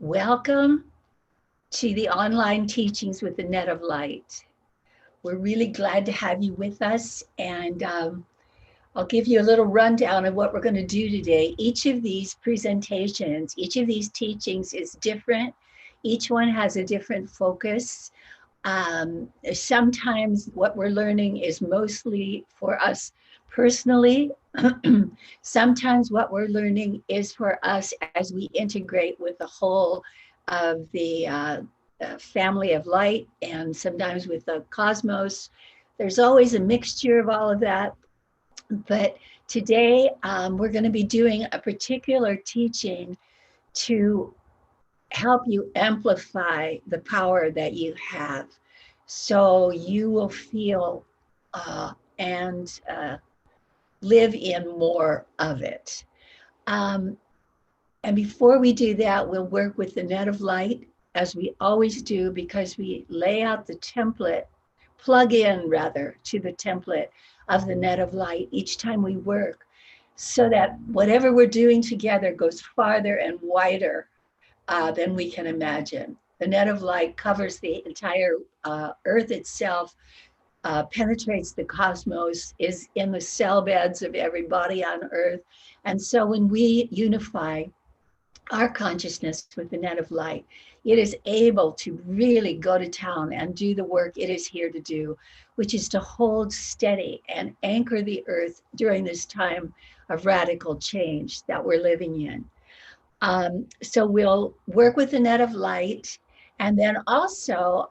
Welcome to the online teachings with the Net of Light. We're really glad to have you with us, and I'll give you a little rundown of what we're going to do today. Each of these presentations, each of these teachings is different. Each one has a different focus. Sometimes what we're learning is mostly for us personally. Sometimes what we're learning is for us as we integrate with the whole of the family of light, and sometimes with the cosmos. There's always a mixture of all of that. But today we're going to be doing a particular teaching to help you amplify the power that you have, so you will feel and live in more of it. And before we do that, we'll work with the Net of Light, as we always do, because we lay out the template, plug in rather to the template of the Net of Light each time we work, so that whatever we're doing together goes farther and wider than we can imagine. The Net of Light covers the entire Earth itself, penetrates the cosmos, is in the cell beds of every body on Earth. And so when we unify our consciousness with the Net of Light, it is able to really go to town and do the work it is here to do, which is to hold steady and anchor the Earth during this time of radical change that we're living in. So we'll work with the Net of Light. And then also,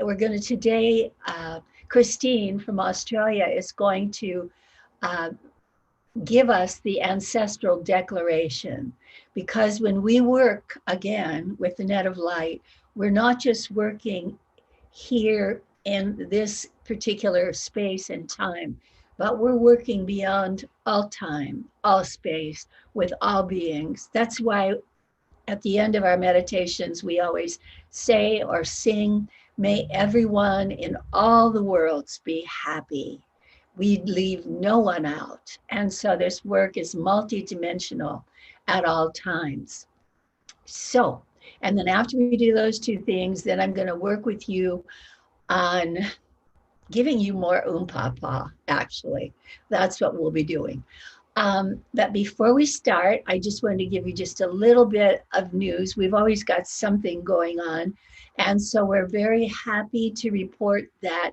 we're going to today, Christine from Australia is going to give us the Ancestral Declaration. Because when we work again with the Net of Light, we're not just working here in this particular space and time, but we're working beyond all time, all space, with all beings. That's why at the end of our meditations, we always say or sing, "May everyone in all the worlds be happy." We leave no one out. And so this work is multidimensional at all times. So, and then after we do those two things, then I'm going to work with you on giving you more papa, actually. That's what we'll be doing. But before we start, I just wanted to give you just a little bit of news. We've always got something going on. And so we're very happy to report that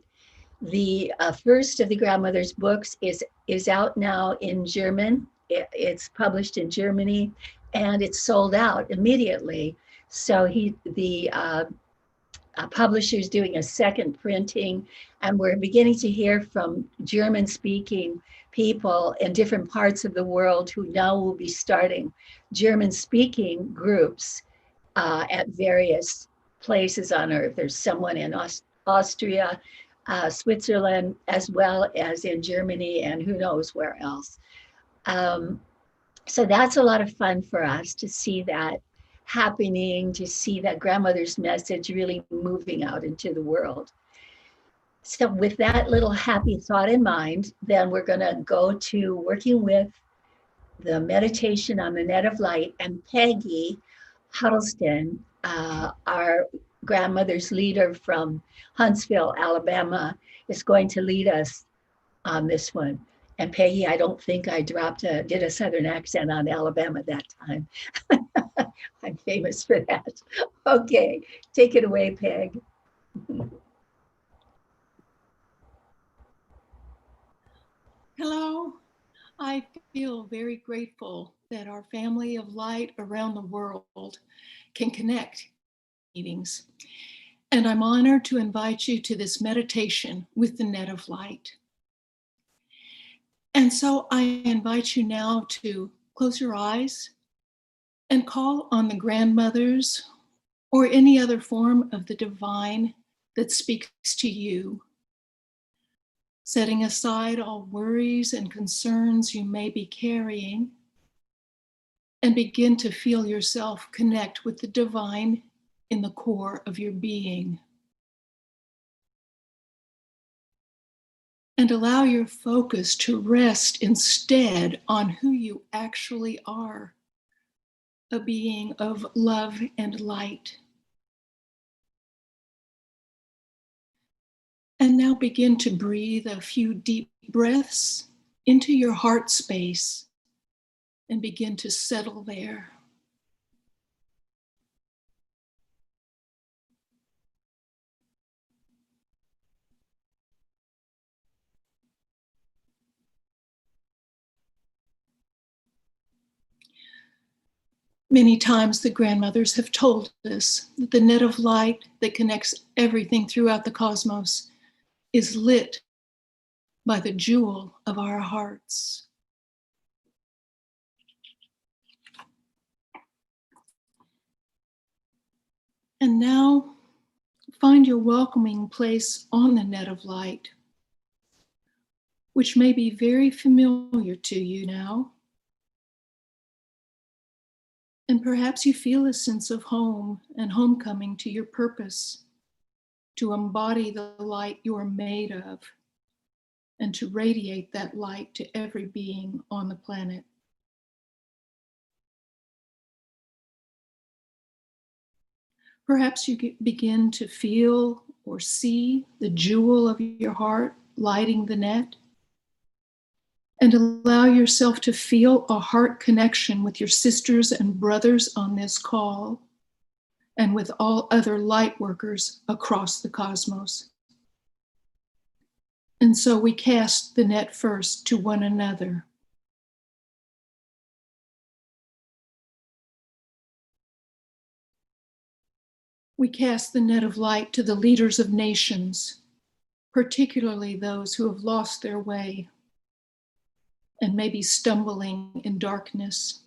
the first of the grandmother's books is out now in German. It's published in Germany, and it's sold out immediately. So the publisher's doing a second printing, and we're beginning to hear from German-speaking people in different parts of the world who now will be starting German-speaking groups at various places on Earth. There's someone in Austria, Switzerland, as well as in Germany, and who knows where else. So that's a lot of fun for us to see that happening, to see that grandmother's message really moving out into the world. So with that little happy thought in mind, then we're going to go to working with the meditation on the Net of Light, and Peggy Huddleston, our grandmother's leader from Huntsville, Alabama, is going to lead us on this one. And Peggy, I don't think I did a Southern accent on Alabama that time. I'm famous for that. Okay, take it away, Peg. Hello. I feel very grateful that our family of light around the world can connect meetings. And I'm honored to invite you to this meditation with the Net of Light. And so I invite you now to close your eyes and call on the grandmothers or any other form of the divine that speaks to you, setting aside all worries and concerns you may be carrying, and begin to feel yourself connect with the divine in the core of your being. And allow your focus to rest instead on who you actually are, a being of love and light. And now begin to breathe a few deep breaths into your heart space and begin to settle there. Many times the grandmothers have told us that the net of light that connects everything throughout the cosmos is lit by the jewel of our hearts. And now find your welcoming place on the net of light, which may be very familiar to you now. And perhaps you feel a sense of home and homecoming to your purpose, to embody the light you are made of, and to radiate that light to every being on the planet. Perhaps you begin to feel or see the jewel of your heart lighting the net, and allow yourself to feel a heart connection with your sisters and brothers on this call and with all other light workers across the cosmos. And so we cast the net first to one another. We cast the net of light to the leaders of nations, particularly those who have lost their way and may be stumbling in darkness,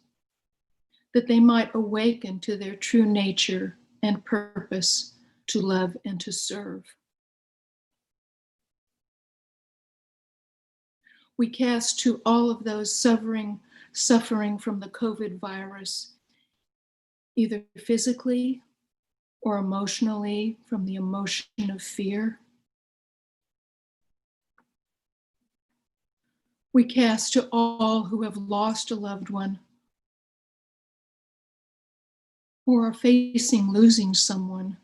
that they might awaken to their true nature and purpose to love and to serve. We cast to all of those suffering from the COVID virus, either physically or emotionally from the emotion of fear. We cast to all who have lost a loved one or are facing losing someone,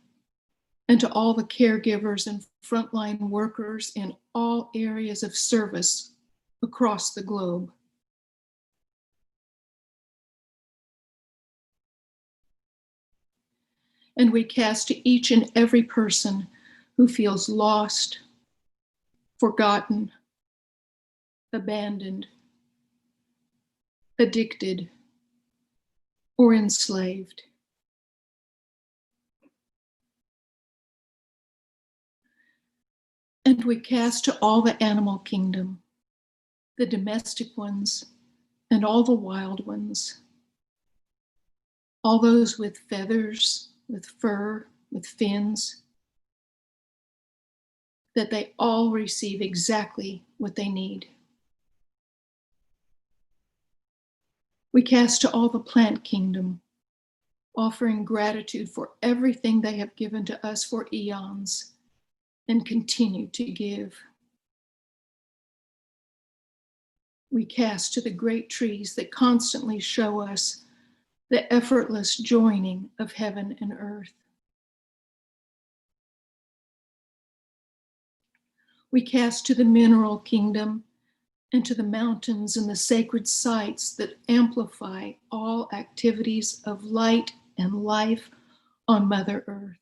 and to all the caregivers and frontline workers in all areas of service across the globe. And we cast to each and every person who feels lost, forgotten, abandoned, addicted, or enslaved. And we cast to all the animal kingdom, the domestic ones and all the wild ones, all those with feathers, with fur, with fins, that they all receive exactly what they need. We cast to all the plant kingdom, offering gratitude for everything they have given to us for eons and continue to give. We cast to the great trees that constantly show us the effortless joining of heaven and earth. We cast to the mineral kingdom and to the mountains and the sacred sites that amplify all activities of light and life on Mother Earth.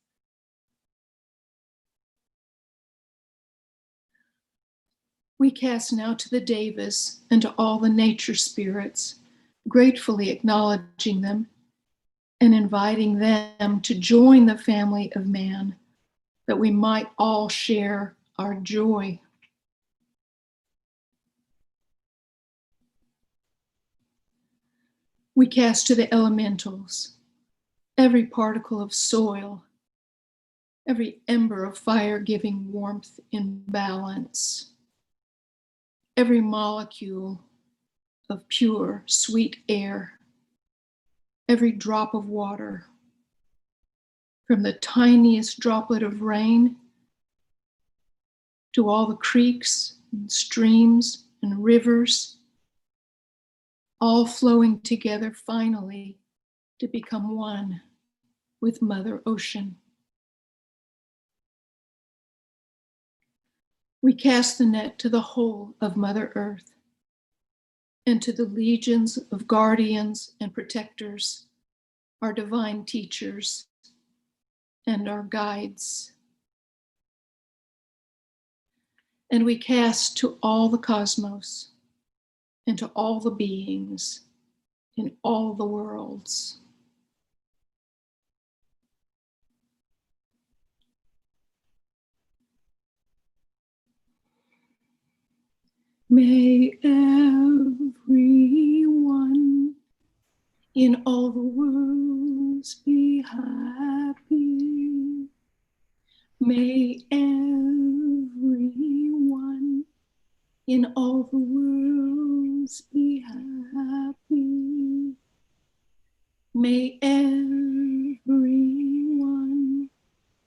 We cast now to the devas and to all the nature spirits, gratefully acknowledging them and inviting them to join the family of man, that we might all share our joy. We cast to the elementals, every particle of soil, every ember of fire giving warmth in balance, every molecule of pure, sweet air, every drop of water, from the tiniest droplet of rain to all the creeks and streams and rivers, all flowing together finally to become one with Mother Ocean. We cast the net to the whole of Mother Earth and to the legions of guardians and protectors, our divine teachers and our guides. And we cast to all the cosmos and to all the beings in all the worlds. May everyone in all the worlds be happy. May everyone in all the worlds be happy. May everyone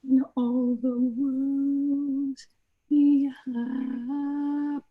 in all the worlds be happy.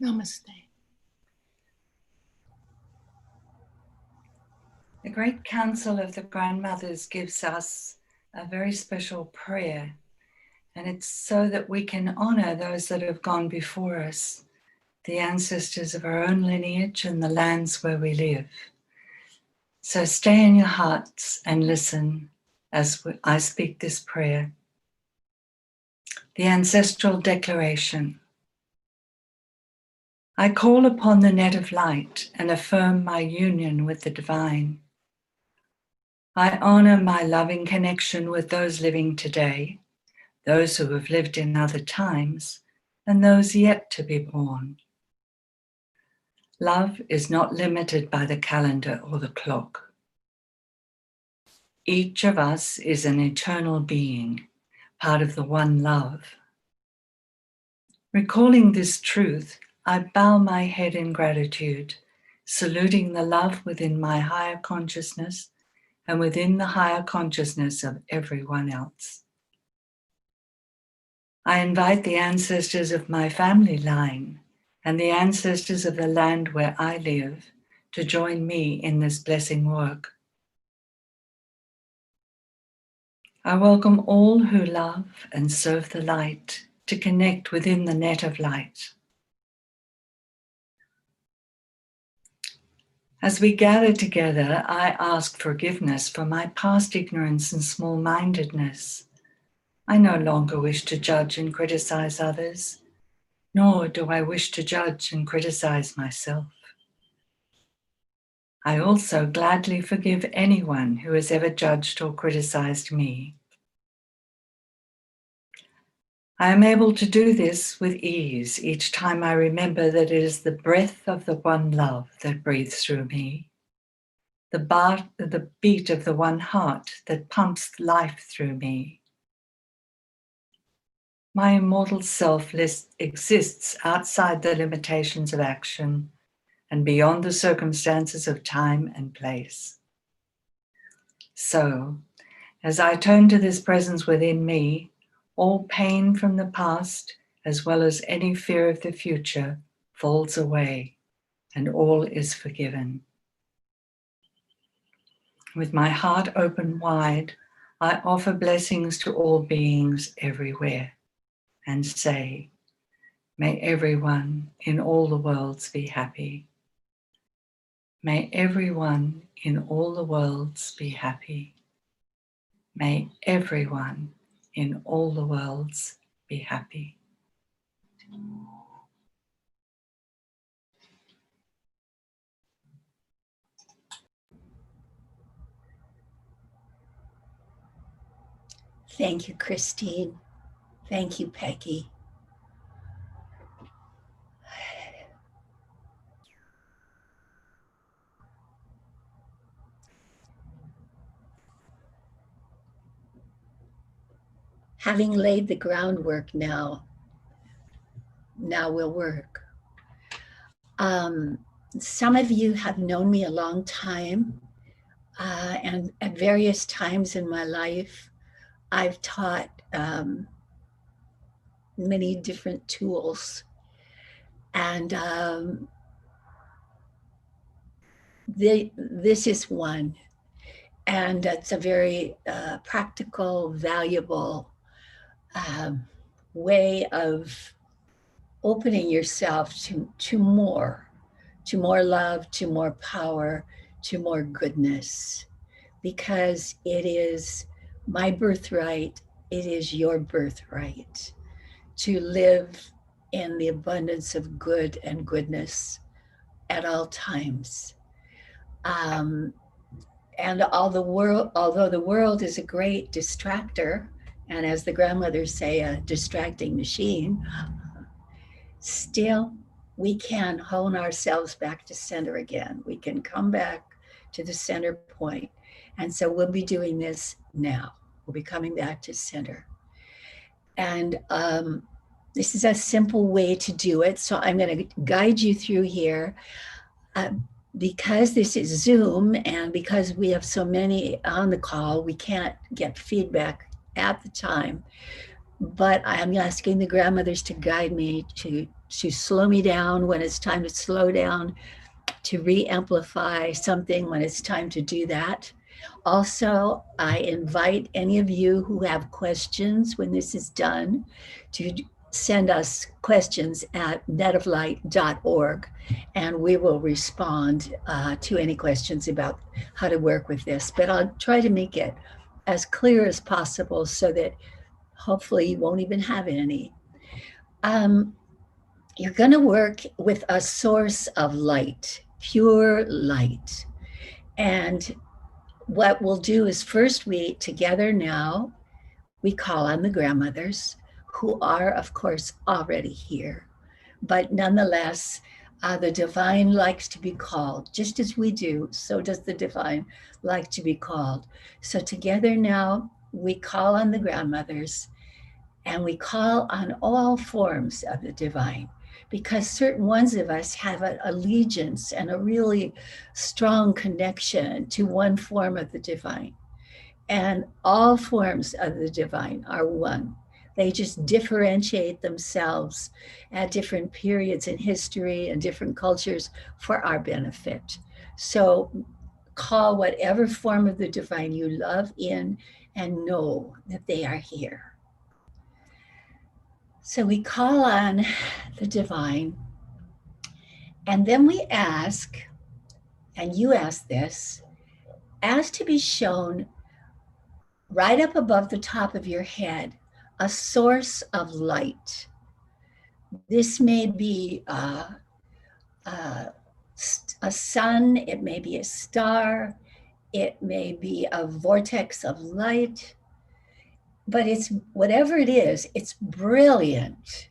Namaste. The Great Council of the Grandmothers gives us a very special prayer, and it's so that we can honor those that have gone before us, the ancestors of our own lineage and the lands where we live. So stay in your hearts and listen as I speak this prayer. The Ancestral Declaration. I call upon the Ned of Light and affirm my union with the divine. I honor my loving connection with those living today, those who have lived in other times, and those yet to be born. Love is not limited by the calendar or the clock. Each of us is an eternal being, part of the one love. Recalling this truth, I bow my head in gratitude, saluting the love within my higher consciousness and within the higher consciousness of everyone else. I invite the ancestors of my family line and the ancestors of the land where I live to join me in this blessing work. I welcome all who love and serve the light to connect within the net of light. As we gather together, I ask forgiveness for my past ignorance and small-mindedness. I no longer wish to judge and criticize others, nor do I wish to judge and criticize myself. I also gladly forgive anyone who has ever judged or criticized me. I am able to do this with ease each time I remember that it is the breath of the one love that breathes through me, the beat of the one heart that pumps life through me. My immortal self exists outside the limitations of action and beyond the circumstances of time and place. So, as I turn to this presence within me, all pain from the past, as well as any fear of the future, falls away, and all is forgiven. With my heart open wide, I offer blessings to all beings everywhere, and say, may everyone in all the worlds be happy. May everyone in all the worlds be happy. May everyone in all the worlds be happy. Thank you, Christine. Thank you, Peggy. having laid the groundwork now will work. Some of you have known me a long time, and at various times in my life, I've taught many different tools. And this is one. And it's a very practical, valuable way of opening yourself to more love, to more power, to more goodness, because it is my birthright, it is your birthright to live in the abundance of good and goodness at all times. And although the world is a great distractor, and as the grandmothers say, a distracting machine, still we can hone ourselves back to center again. We can come back to the center point. And so we'll be doing this now. We'll be coming back to center. And this is a simple way to do it. So I'm going to guide you through here. Because this is Zoom and because we have so many on the call, we can't get feedback at the time. But I'm asking the grandmothers to guide me to slow me down when it's time to slow down, to re-amplify something when it's time to do that. Also, I invite any of you who have questions when this is done to send us questions at nedoflight.org, and we will respond to any questions about how to work with this. But I'll try to make it as clear as possible so that hopefully you won't even have any. You're going to work with a source of light, pure light. And what we'll do is first we together now, we call on the grandmothers, who are, of course, already here. But nonetheless, the divine likes to be called. Just as we do, so does the divine like to be called. So together now, we call on the grandmothers, and we call on all forms of the divine, because certain ones of us have an allegiance and a really strong connection to one form of the divine. And all forms of the divine are one. They just differentiate themselves at different periods in history and different cultures for our benefit. So call whatever form of the divine you love in and know that they are here. So we call on the divine, and then we ask, and you ask this, ask to be shown right up above the top of your head, a source of light. This may be a sun, it may be a star, it may be a vortex of light, but it's whatever it is, it's brilliant.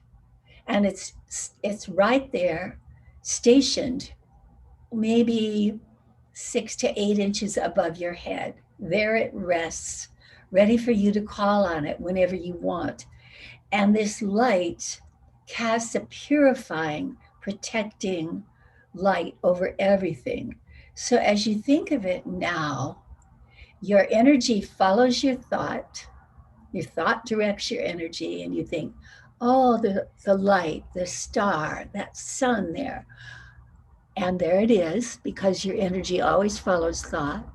And it's right there, stationed, maybe 6 to 8 inches above your head. There it rests, ready for you to call on it whenever you want. And this light casts a purifying, protecting light over everything. So as you think of it now, your energy follows your thought directs your energy, and you think, oh, the light, the star, that sun there. And there it is, because your energy always follows thought.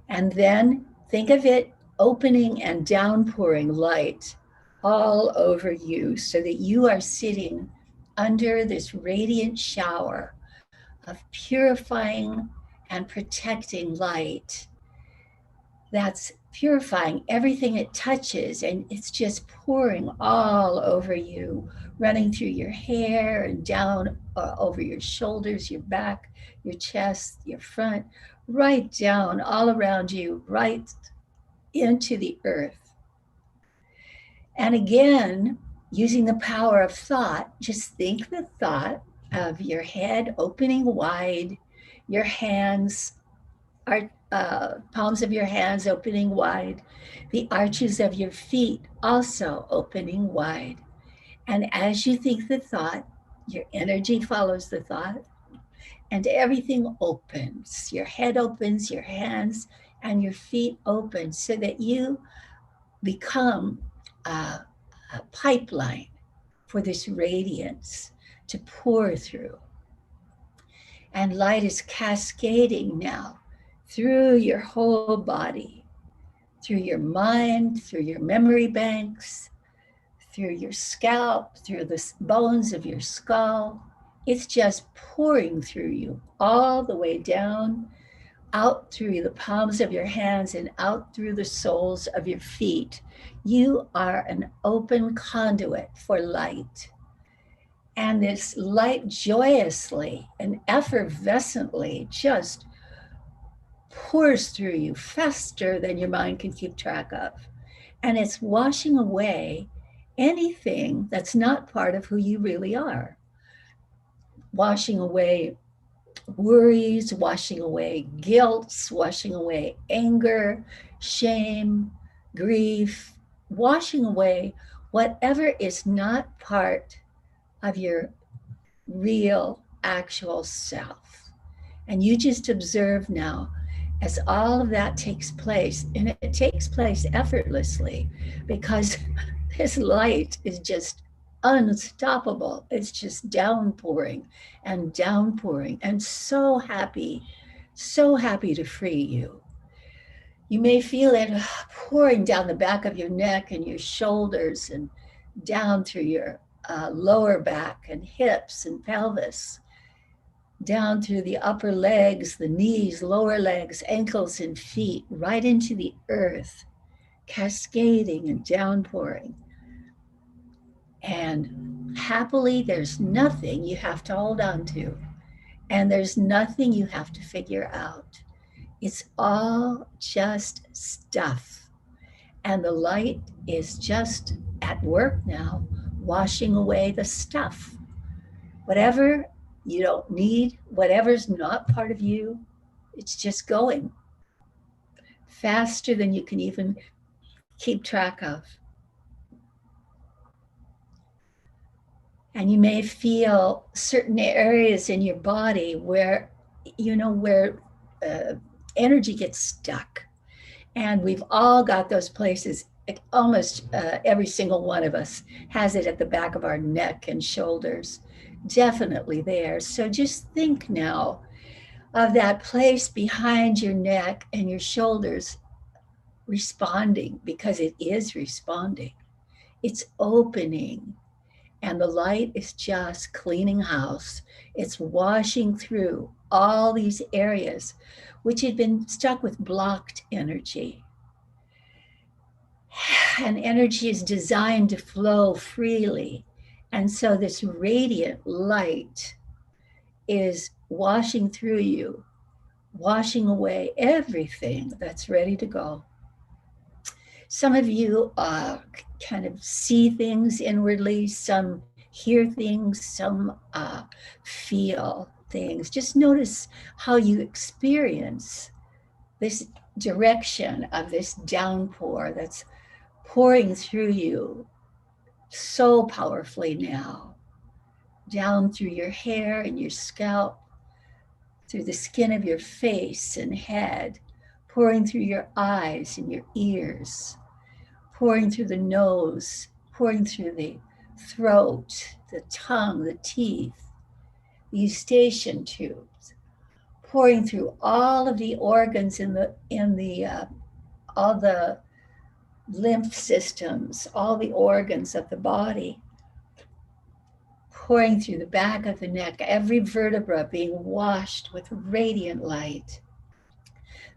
And then think of it opening and downpouring light all over you so that you are sitting under this radiant shower of purifying and protecting light that's purifying everything it touches, and it's just pouring all over you, running through your hair and down over your shoulders, your back, your chest, your front, right down all around you, right into the earth. And again, using the power of thought, just think the thought of your head opening wide, your hands are palms of your hands opening wide, the arches of your feet also opening wide. And as you think the thought, your energy follows the thought, and everything opens. Your head opens, your hands and your feet open, so that you become a pipeline for this radiance to pour through. And light is cascading now through your whole body, through your mind, through your memory banks, through your scalp, through the bones of your skull. It's just pouring through you all the way down, out through the palms of your hands and out through the soles of your feet. You are an open conduit for light. And this light joyously and effervescently just pours through you faster than your mind can keep track of. And it's washing away anything that's not part of who you really are. Washing away worries, washing away guilt, washing away anger, shame, grief, washing away whatever is not part of your real, actual self. And you just observe now as all of that takes place, and it takes place effortlessly because this light is just unstoppable. It's just downpouring and downpouring, and so happy to free you. You may feel it pouring down the back of your neck and your shoulders and down through your lower back and hips and pelvis, down through the upper legs, the knees, lower legs, ankles, and feet, right into the earth, cascading and downpouring. And happily, there's nothing you have to hold on to, and there's nothing you have to figure out. It's all just stuff. And the light is just at work now, washing away the stuff. Whatever you don't need, whatever's not part of you, it's just going faster than you can even keep track of. And you may feel certain areas in your body where, where energy gets stuck. And we've all got those places. Almost every single one of us has it at the back of our neck and shoulders, definitely there. So just think now of that place behind your neck and your shoulders responding, because it is responding. It's opening, and the light is just cleaning house. It's washing through all these areas which had been stuck with blocked energy. And energy is designed to flow freely. And so this radiant light is washing through you, washing away everything that's ready to go. Some of you kind of see things inwardly, some hear things, some feel things. Just notice how you experience this direction of this downpour that's pouring through you so powerfully now, down through your hair and your scalp, through the skin of your face and head, pouring through your eyes and your ears, pouring through the nose, pouring through the throat, the tongue, the teeth, the eustachian tubes, pouring through all of the organs in all the lymph systems, all the organs of the body, pouring through the back of the neck, every vertebra being washed with radiant light.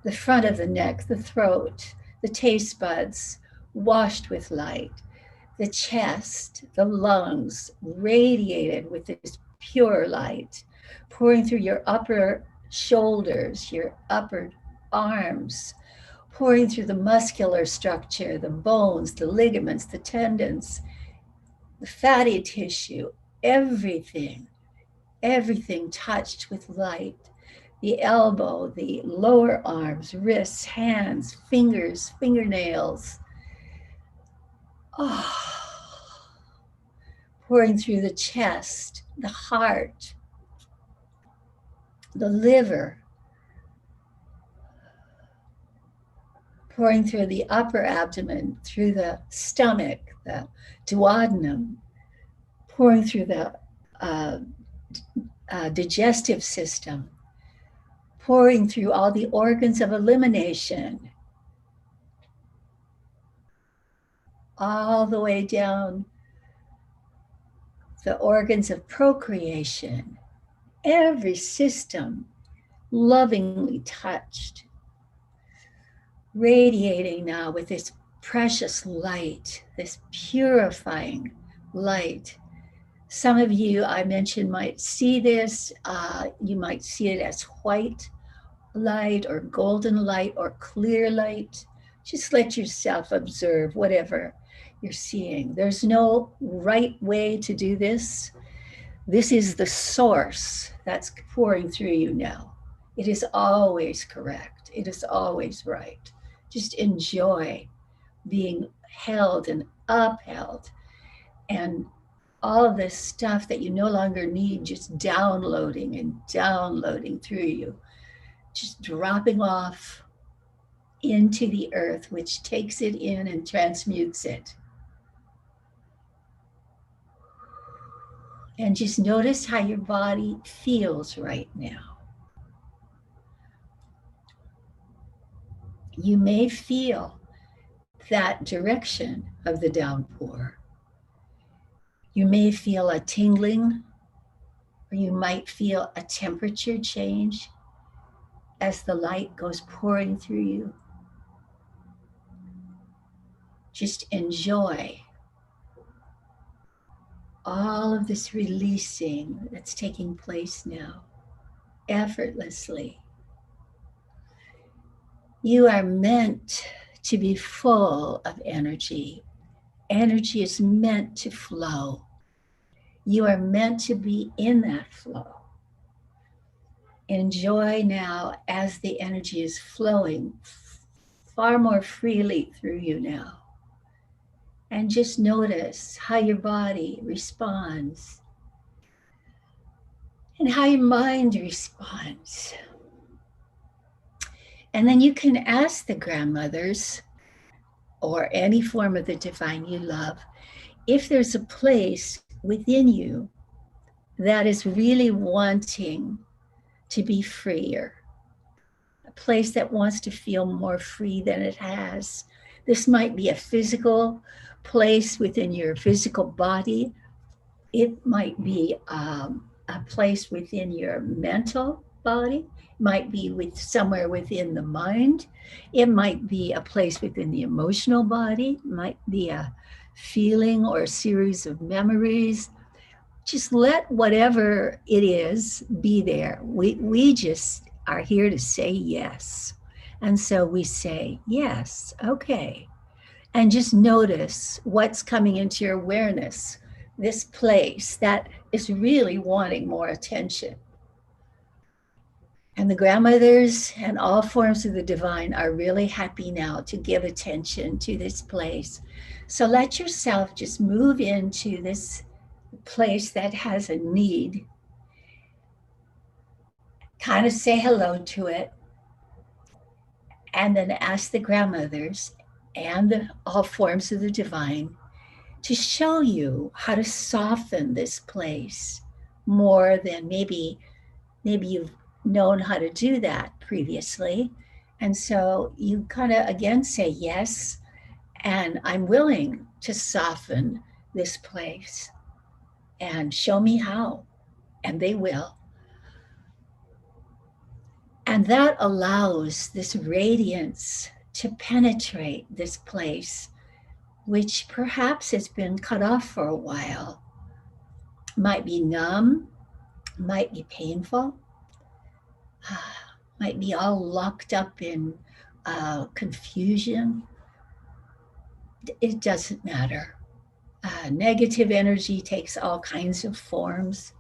The front of the neck, the throat, the taste buds, washed with light. The chest, the lungs, radiated with this pure light, pouring through your upper shoulders, your upper arms, pouring through the muscular structure, the bones, the ligaments, the tendons, the fatty tissue, everything touched with light. the elbow, the lower arms, wrists, hands, fingers, fingernails. Oh, pouring through the chest, the heart, the liver, pouring through the upper abdomen, through the stomach, the duodenum, pouring through the digestive system, pouring through all the organs of elimination, all the way down the organs of procreation, every system lovingly touched, radiating now with this precious light, this purifying light. Some of you, I mentioned, might see this. You might see it as white light or golden light or clear light. Just let yourself observe whatever you're seeing. There's no right way to do this. This is the source that's pouring through you now. It is always correct. It is always right. Just enjoy being held and upheld, and all of this stuff that you no longer need just downloading and downloading through you, just dropping off into the earth, which takes it in and transmutes it. And just notice how your body feels right now. You may feel that direction of the downpour. You may feel a tingling, or you might feel a temperature change as the light goes pouring through you. Just enjoy all of this releasing that's taking place now, effortlessly. You are meant to be full of energy. Energy is meant to flow. You are meant to be in that flow. Enjoy now as the energy is flowing far more freely through you now. And just notice how your body responds and how your mind responds. And then you can ask the grandmothers or any form of the divine you love if there's a place within you that is really wanting to be freer, a place that wants to feel more free than it has. This might be a physical place within your physical body. It might be a place within your mental body. It might be with somewhere within the mind. It might be a place within the emotional body. It might be a feeling or a series of memories. Just let whatever it is be there. We just are here to say yes. And so we say, yes, okay. And just notice what's coming into your awareness, this place that is really wanting more attention. And the grandmothers and all forms of the divine are really happy now to give attention to this place. So let yourself just move into this place that has a need. Kind of say hello to it. And then ask the grandmothers and all forms of the divine to show you how to soften this place more than maybe you've known how to do that previously. And so you kind of again say yes, and I'm willing to soften this place, and show me how. And they will. And that allows this radiance to penetrate this place, which perhaps has been cut off for a while. Might be numb, might be painful, might be all locked up in confusion. It doesn't matter. Negative energy takes all kinds of forms.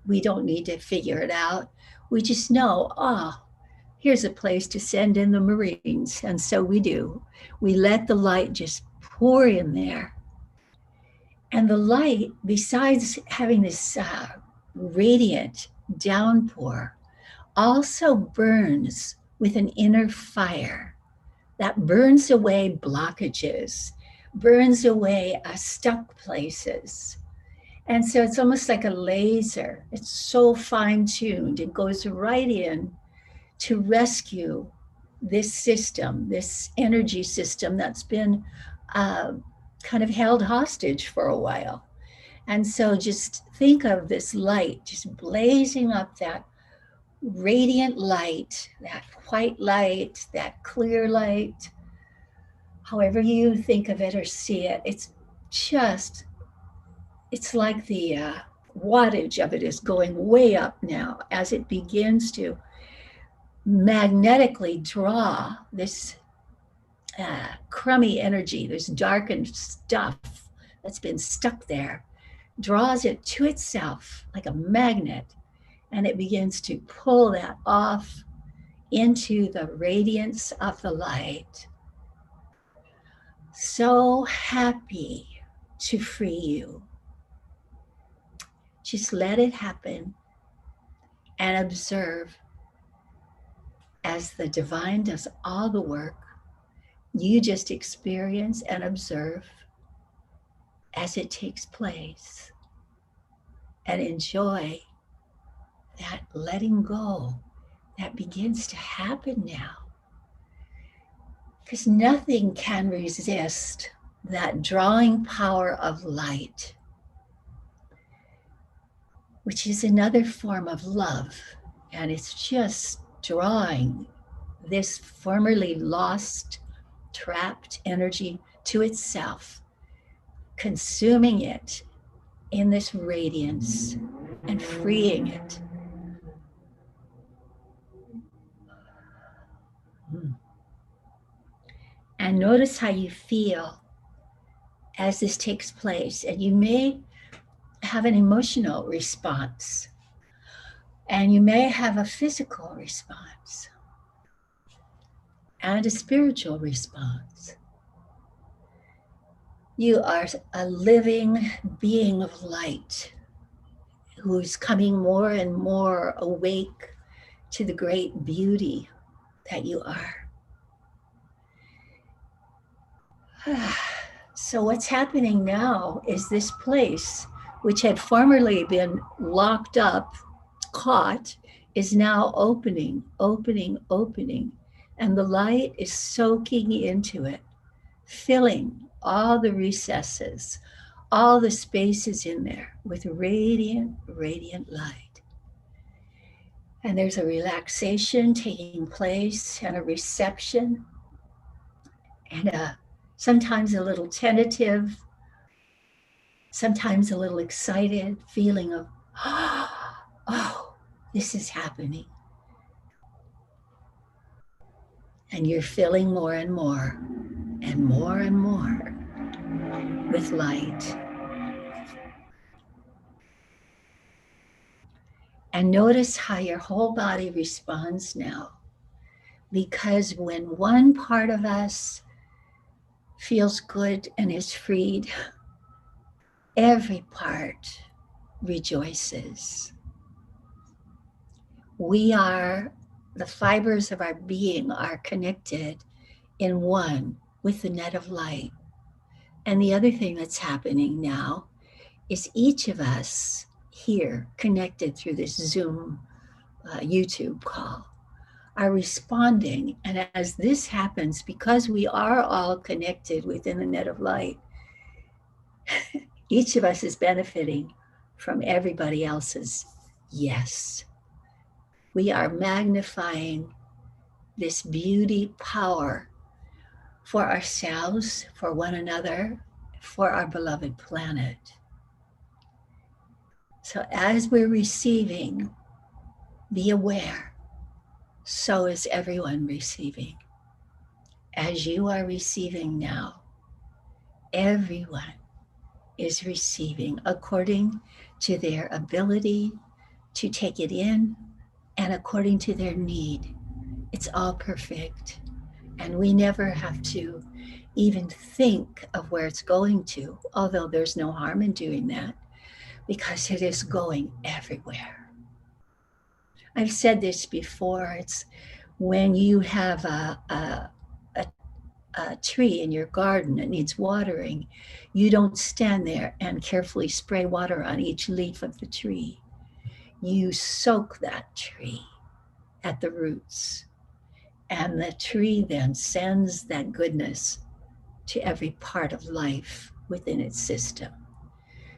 We don't need to figure it out. We just know, oh, here's a place to send in the Marines. And so we do. We let the light just pour in there. And the light, besides having this radiant downpour, also burns with an inner fire that burns away blockages, burns away stuck places. And so it's almost like a laser. It's so fine tuned. It goes right in to rescue this system, this energy system that's been kind of held hostage for a while. And so just think of this light just blazing up, that radiant light, that white light, that clear light, however you think of it or see it. It's just, it's like the wattage of it is going way up now as it begins to magnetically draw this crummy energy, this darkened stuff that's been stuck there, draws it to itself like a magnet, and it begins to pull that off into the radiance of the light. So happy to free you. Just let it happen and observe as the divine does all the work. You just experience and observe as it takes place and enjoy that letting go that begins to happen now. Because nothing can resist that drawing power of light, which is another form of love. And it's just drawing this formerly lost, trapped energy to itself, consuming it in this radiance and freeing it. And notice how you feel as this takes place. And you may have an emotional response, and you may have a physical response, and a spiritual response. You are a living being of light who's coming more and more awake to the great beauty that you are. So what's happening now is this place, which had formerly been locked up, caught, is now opening, and the light is soaking into it, filling all the recesses, all the spaces in there with radiant, radiant light. And there's a relaxation taking place and a reception and sometimes a little tentative, sometimes a little excited feeling of, oh, this is happening. And you're filling more and more and more and more with light. And notice how your whole body responds now. Because when one part of us feels good and is freed, every part rejoices. We are, the fibers of our being are connected in one with the net of light. And the other thing that's happening now is each of us here connected through this Zoom YouTube call are responding. And as this happens, because we are all connected within the net of light, each of us is benefiting from everybody else's yes. We are magnifying this beauty power for ourselves, for one another, for our beloved planet. So as we're receiving, be aware, so is everyone receiving. As you are receiving now, everyone is receiving according to their ability to take it in and according to their need. It's all perfect. And we never have to even think of where it's going to, although there's no harm in doing that because it is going everywhere. I've said this before. It's when you have a tree in your garden that needs watering, you don't stand there and carefully spray water on each leaf of the tree. You soak that tree at the roots, and the tree then sends that goodness to every part of life within its system.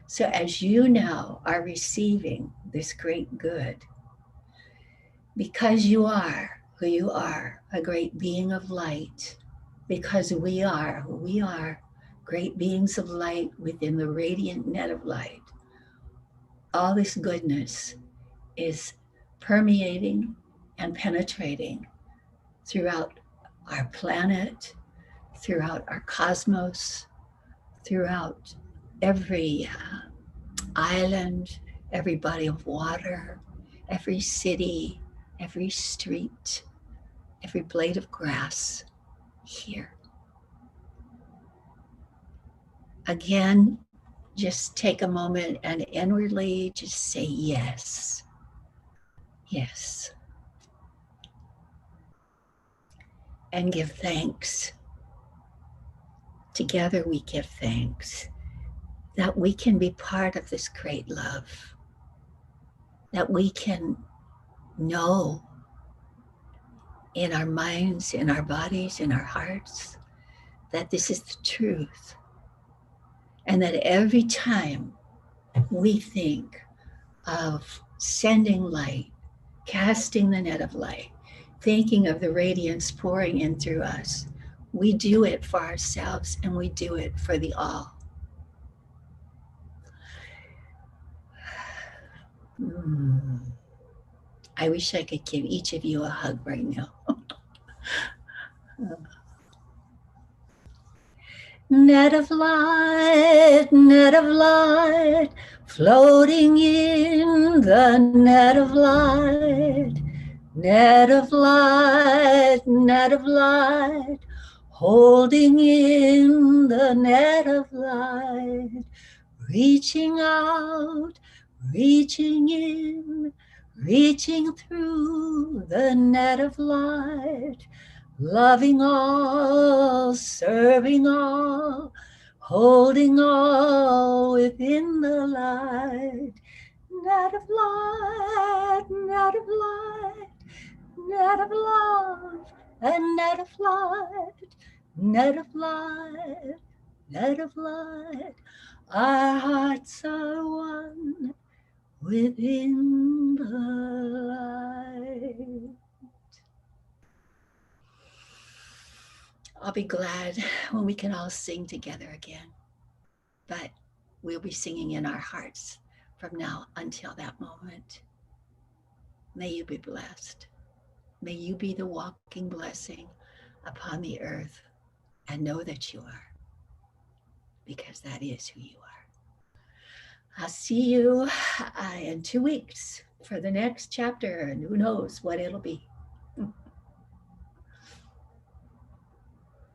So as you now are receiving this great good, because you are who you are, a great being of light, because we are who we are, great beings of light within the radiant net of light, all this goodness is permeating and penetrating throughout our planet, throughout our cosmos, throughout every island, every body of water, every city, every street, every blade of grass here. Again, just take a moment and inwardly just say yes. Yes. And give thanks. Together we give thanks that we can be part of this great love, that we can know in our minds, in our bodies, in our hearts, that this is the truth. And that every time we think of sending light, casting the net of light, thinking of the radiance pouring in through us, we do it for ourselves and we do it for the all. I wish I could give each of you a hug right now. Net of light, floating in the net of light. Net of light, holding in the net of light. Reaching out, reaching in, reaching through the net of light. Loving all, serving all, holding all within the light. Net of light, net of light, net of love, a net of light, net of light, net of light. Our hearts are one within the light. I'll be glad when we can all sing together again, but we'll be singing in our hearts from now until that moment. May you be blessed. May you be the walking blessing upon the earth and know that you are, because that is who you are. I'll see you in 2 weeks for the next chapter, and who knows what it'll be.